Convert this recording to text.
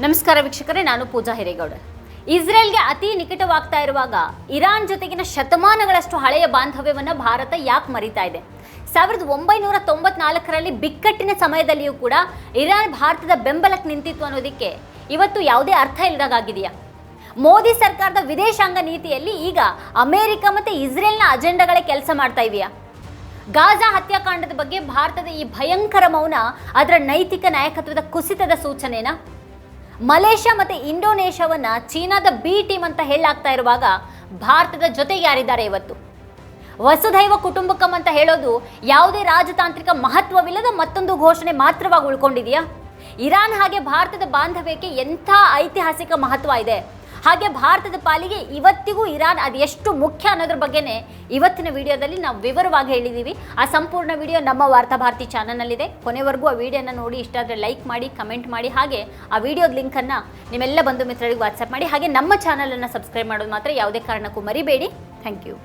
ನಮಸ್ಕಾರ ವೀಕ್ಷಕರೇ, ನಾನು ಪೂಜಾ ಹಿರೇಗೌಡ. ಇಸ್ರೇಲ್ಗೆ ಅತಿ ನಿಕಟವಾಗ್ತಾ ಇರುವಾಗ ಇರಾನ್ ಜೊತೆಗಿನ ಶತಮಾನಗಳಷ್ಟು ಹಳೆಯ ಬಾಂಧವ್ಯವನ್ನು ಭಾರತ ಯಾಕೆ ಮರಿತಾ ಇದೆ? 1994ರಲ್ಲಿ ಬಿಕ್ಕಟ್ಟಿನ ಸಮಯದಲ್ಲಿಯೂ ಕೂಡ ಇರಾನ್ ಭಾರತದ ಬೆಂಬಲಕ್ಕೆ ನಿಂತಿತ್ತು ಅನ್ನೋದಕ್ಕೆ ಇವತ್ತು ಯಾವುದೇ ಅರ್ಥ ಇಲ್ಲದಾಗಿದೆಯಾ? ಮೋದಿ ಸರ್ಕಾರದ ವಿದೇಶಾಂಗ ನೀತಿಯಲ್ಲಿ ಈಗ ಅಮೆರಿಕ ಮತ್ತು ಇಸ್ರೇಲ್ನ ಅಜೆಂಡಾಗಳೇ ಕೆಲಸ ಮಾಡ್ತಾ ಇದೆಯಾ? ಗಾಜಾ ಹತ್ಯಾಕಾಂಡದ ಬಗ್ಗೆ ಭಾರತದ ಈ ಭಯಂಕರ ಮೌನ ಅದರ ನೈತಿಕ ನಾಯಕತ್ವದ ಕುಸಿತದ ಸೂಚನೆನಾ? ಮಲೇಷ್ಯಾ ಮತ್ತು ಇಂಡೋನೇಷ್ಯಾವನ್ನ ಚೀನಾದ ಬಿ ಟೀಮ್ ಅಂತ ಹೇಳಲಾಗ್ತಾ ಇರುವಾಗ ಭಾರತದ ಜೊತೆಗೆ ಯಾರಿದ್ದಾರೆ ಇವತ್ತು? ವಸುಧೈವ ಕುಟುಂಬಕಂ ಅಂತ ಹೇಳೋದು ಯಾವುದೇ ರಾಜತಾಂತ್ರಿಕ ಮಹತ್ವವಿಲ್ಲದ ಮತ್ತೊಂದು ಘೋಷಣೆ ಮಾತ್ರವಾಗಿ ಉಳ್ಕೊಂಡಿದೆಯಾ? ಇರಾನ್ ಹಾಗೆ ಭಾರತದ ಬಾಂಧವ್ಯಕ್ಕೆ ಎಂಥ ಐತಿಹಾಸಿಕ ಮಹತ್ವ ಇದೆ, ಹಾಗೆ ಭಾರತದ ಪಾಲಿಗೆ ಇವತ್ತಿಗೂ ಇರಾನ್ ಅದೆಷ್ಟು ಮುಖ್ಯ ಅನ್ನೋದ್ರ ಬಗ್ಗೆನೇ ಇವತ್ತಿನ ವಿಡಿಯೋದಲ್ಲಿ ನಾವು ವಿವರವಾಗಿ ಹೇಳಿದ್ದೀವಿ. ಆ ಸಂಪೂರ್ಣ ವಿಡಿಯೋ ನಮ್ಮ ವಾರ್ತಾಭಾರತಿ ಚಾನಲ್ನಲ್ಲಿದೆ. ಕೊನೆವರೆಗೂ ಆ ವಿಡಿಯೋನ ನೋಡಿ, ಇಷ್ಟ ಆದರೆ ಲೈಕ್ ಮಾಡಿ, ಕಮೆಂಟ್ ಮಾಡಿ, ಹಾಗೆ ಆ ವಿಡಿಯೋದ ಲಿಂಕನ್ನು ನಿಮ್ಮೆಲ್ಲ ಬಂಧು ಮಿತ್ರರಿಗೆ ವಾಟ್ಸಪ್ ಮಾಡಿ. ಹಾಗೆ ನಮ್ಮ ಚಾನಲನ್ನು ಸಬ್ಸ್ಕ್ರೈಬ್ ಮಾಡೋದು ಮಾತ್ರ ಯಾವುದೇ ಕಾರಣಕ್ಕೂ ಮರಿಬೇಡಿ. Thank you.